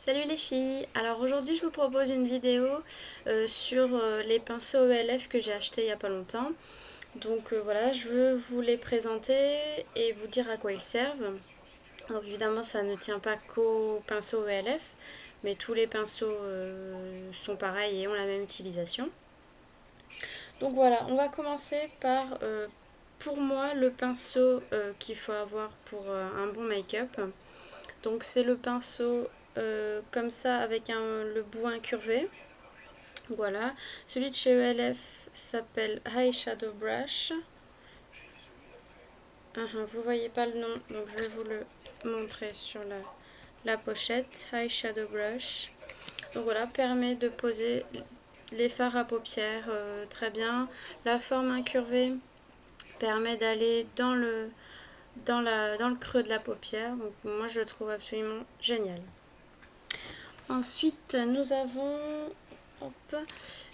Salut les filles, alors aujourd'hui je vous propose une vidéo sur les pinceaux ELF que j'ai achetés il n'y a pas longtemps. Donc voilà, je veux vous les présenter et vous dire à quoi ils servent. Donc évidemment ça ne tient pas qu'aux pinceaux ELF, mais tous les pinceaux sont pareils et ont la même utilisation. Donc voilà, on va commencer par, pour moi, le pinceau qu'il faut avoir pour un bon make-up. Donc c'est le pinceau comme ça avec le bout incurvé. Voilà. Celui de chez ELF s'appelle High Shadow Brush. Vous voyez pas le nom, donc je vais vous le montrer sur la pochette. High Shadow Brush. Donc voilà, permet de poser les fards à paupières très bien. La forme incurvée permet d'aller dans le creux de la paupière. Donc moi je le trouve absolument génial. Ensuite nous avons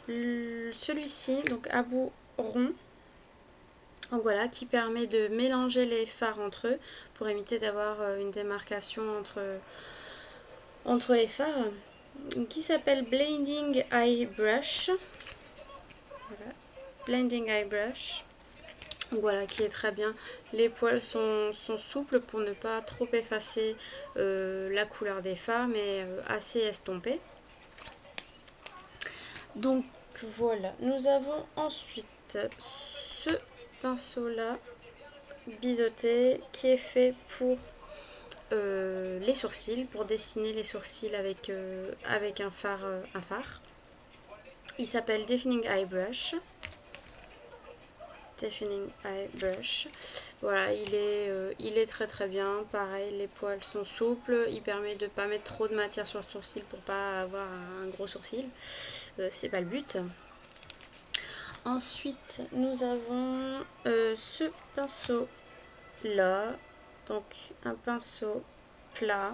celui-ci, donc à bout rond. Donc voilà, qui permet de mélanger les fards entre eux pour éviter d'avoir une démarcation entre les fards. Qui s'appelle Blending Eye Brush. Voilà, Blending Eye Brush. Voilà, qui est très bien. Les poils sont souples pour ne pas trop effacer la couleur des fards, mais assez estompés. Donc voilà, nous avons ensuite ce pinceau là, biseauté, qui est fait pour les sourcils, pour dessiner les sourcils avec un phare. Il s'appelle Defining Eye Brush. Defining Eye Brush. Voilà, il est très très bien. Pareil, les poils sont souples. Il permet de ne pas mettre trop de matière sur le sourcil pour pas avoir un gros sourcil. C'est pas le but. Ensuite, nous avons ce pinceau là. Donc, un pinceau plat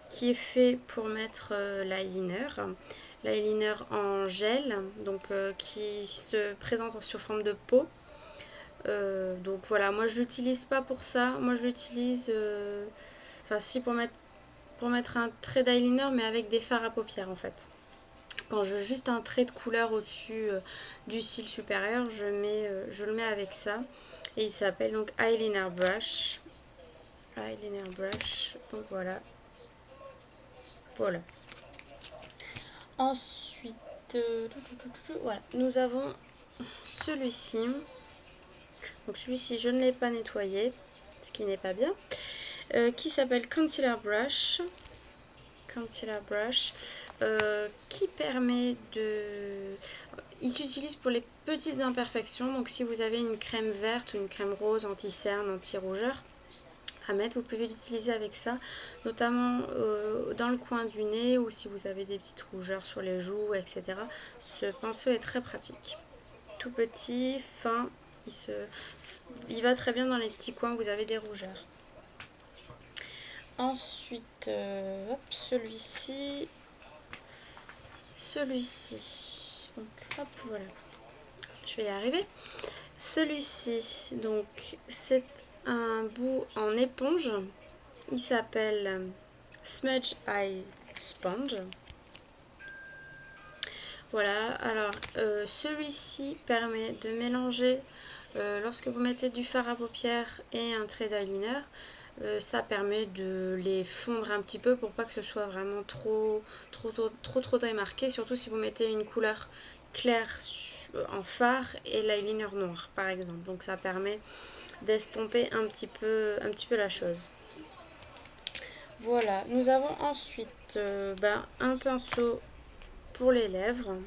qui est fait pour mettre l'eyeliner. L'eyeliner en gel, donc qui se présente sous forme de peau. Donc voilà, moi je l'utilise pas pour ça, moi je l'utilise enfin si pour mettre un trait d'eyeliner mais avec des fards à paupières en fait. Quand je veux juste un trait de couleur au-dessus du cil supérieur, je le mets avec ça. Et il s'appelle donc Eyeliner Brush. Eyeliner Brush, donc voilà. Voilà. Ensuite, voilà, nous avons celui-ci. Donc celui-ci, je ne l'ai pas nettoyé, ce qui n'est pas bien. Qui s'appelle Concealer Brush. Concealer Brush. Qui permet de... Il s'utilise pour les petites imperfections. Donc si vous avez une crème verte ou une crème rose anti-cerne, anti-rougeur à mettre, vous pouvez l'utiliser avec ça, notamment dans le coin du nez ou si vous avez des petites rougeurs sur les joues, etc. Ce pinceau est très pratique. Tout petit, fin, il va très bien dans les petits coins où vous avez des rougeurs. Ensuite, celui-ci. Donc, hop, voilà. Je vais y arriver. Celui-ci, donc, c'est un bout en éponge. Il s'appelle Smudge Eye Sponge. Voilà, alors celui-ci permet de mélanger, lorsque vous mettez du fard à paupières et un trait d'eyeliner, ça permet de les fondre un petit peu pour pas que ce soit vraiment trop démarqué, surtout si vous mettez une couleur claire en fard et l'eyeliner noir par exemple. Donc ça permet d'estomper un petit peu la chose. Voilà, nous avons ensuite un pinceau pour les lèvres.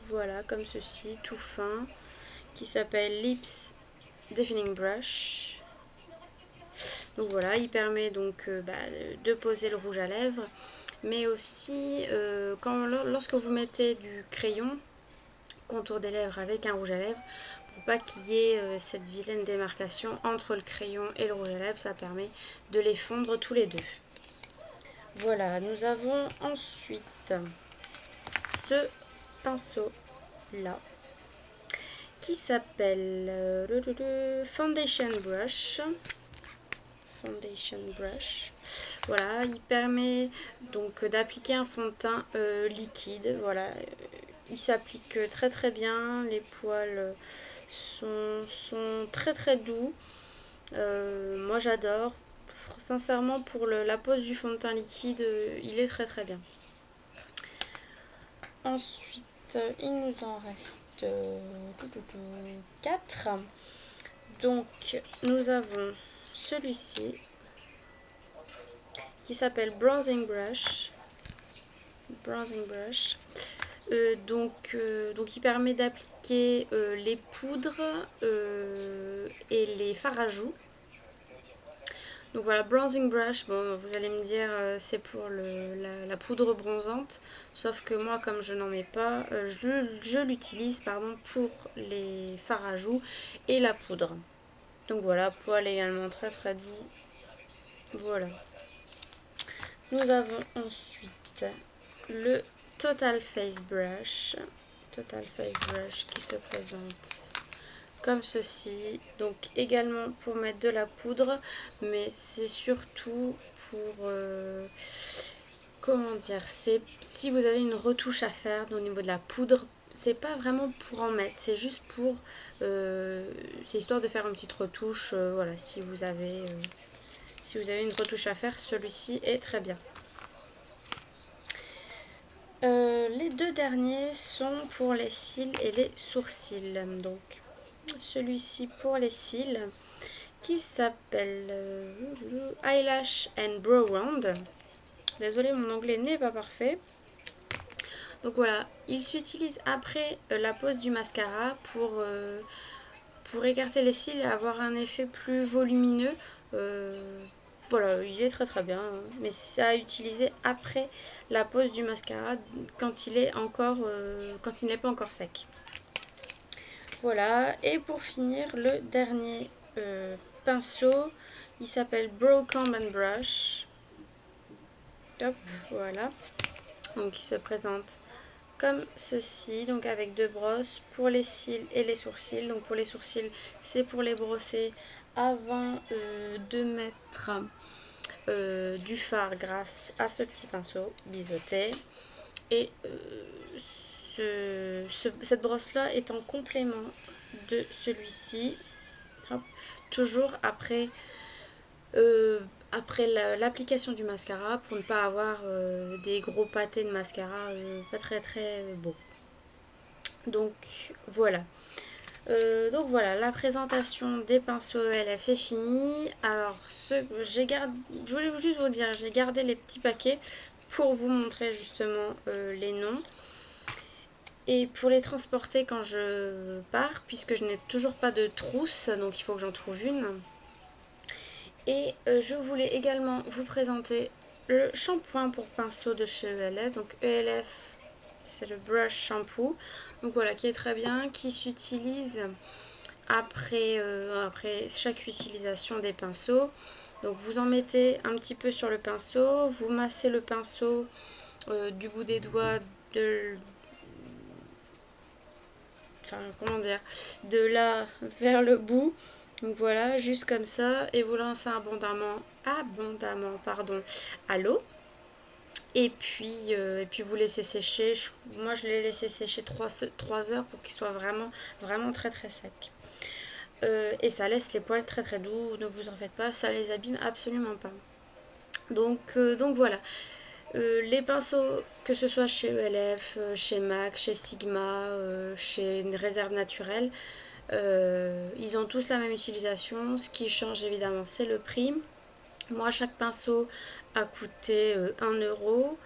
Voilà, comme ceci, tout fin, qui s'appelle Lips Defining Brush. Donc voilà, il permet donc de poser le rouge à lèvres, mais aussi lorsque vous mettez du crayon contour des lèvres avec un rouge à lèvres, pour pas qu'il y ait cette vilaine démarcation entre le crayon et le rouge à lèvres, ça permet de les fondre tous les deux. Voilà, nous avons ensuite ce pinceau là qui s'appelle Foundation Brush. Foundation Brush. Voilà, il permet donc d'appliquer un fond de teint liquide. Voilà, il s'applique très très bien. Les poils sont très très doux. Moi j'adore. Sincèrement, pour la pose du fond de teint liquide, il est très très bien. Ensuite, il nous en reste 4. Donc, nous avons celui-ci qui s'appelle Bronzing Brush. Donc, il permet d'appliquer les poudres et les fards à joues. Donc voilà, Bronzing Brush, bon, vous allez me dire c'est pour la poudre bronzante, sauf que moi, comme je n'en mets pas, je l'utilise pour les fards à joues et la poudre. Donc voilà, poil également très très doux. Voilà. Nous avons ensuite le Total Face Brush. Total Face Brush qui se présente comme ceci. Donc également pour mettre de la poudre, mais c'est surtout pour... comment dire, c'est si vous avez une retouche à faire au niveau de la poudre, c'est pas vraiment pour en mettre, c'est juste pour... c'est histoire de faire une petite retouche, voilà, si vous avez une retouche à faire, celui-ci est très bien. Les deux derniers sont pour les cils et les sourcils. Donc, celui-ci pour les cils qui s'appelle Eyelash and Brow Round. Désolée, mon anglais n'est pas parfait. Donc voilà, il s'utilise après la pose du mascara pour écarter les cils et avoir un effet plus volumineux. Voilà, il est très très bien, hein, mais c'est à utiliser après la pose du mascara quand il est quand il n'est pas encore sec. Voilà, et pour finir, le dernier pinceau, il s'appelle Brow Comb and Brush. Hop, voilà. Donc il se présente comme ceci, donc avec deux brosses pour les cils et les sourcils. Donc pour les sourcils, c'est pour les brosser avant de mettre du fard grâce à ce petit pinceau biseauté. Et cette brosse là est en complément de celui-ci, toujours après l'application du mascara, pour ne pas avoir des gros pâtés de mascara pas très très beaux. Donc voilà. La présentation des pinceaux ELF est finie. Alors je voulais juste vous dire, j'ai gardé les petits paquets pour vous montrer justement les noms et pour les transporter quand je pars, puisque je n'ai toujours pas de trousse, donc il faut que j'en trouve une. Et je voulais également vous présenter le shampoing pour pinceau de chez ELF. Donc ELF, c'est le brush shampoo. Donc voilà, qui est très bien, qui s'utilise après chaque utilisation des pinceaux. Donc vous en mettez un petit peu sur le pinceau, vous massez le pinceau du bout des doigts de là vers le bout. Donc voilà, juste comme ça, et vous lancez abondamment à l'eau. Et puis vous laissez sécher. Moi je l'ai laissé sécher 3 heures pour qu'il soit vraiment très très sec. Et ça laisse les poils très très doux, ne vous en faites pas, ça les abîme absolument pas. Donc voilà. Les pinceaux, que ce soit chez ELF, chez MAC, chez Sigma, chez Réserve Naturelle, ils ont tous la même utilisation. Ce qui change évidemment, c'est le prix. Moi, chaque pinceau a coûté 1 euro.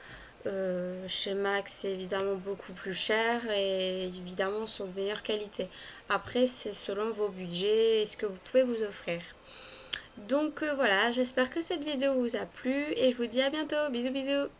Chez MAC, c'est évidemment beaucoup plus cher et évidemment sont de meilleure qualité. Après, c'est selon vos budgets et ce que vous pouvez vous offrir. Donc voilà, j'espère que cette vidéo vous a plu et je vous dis à bientôt. Bisous bisous.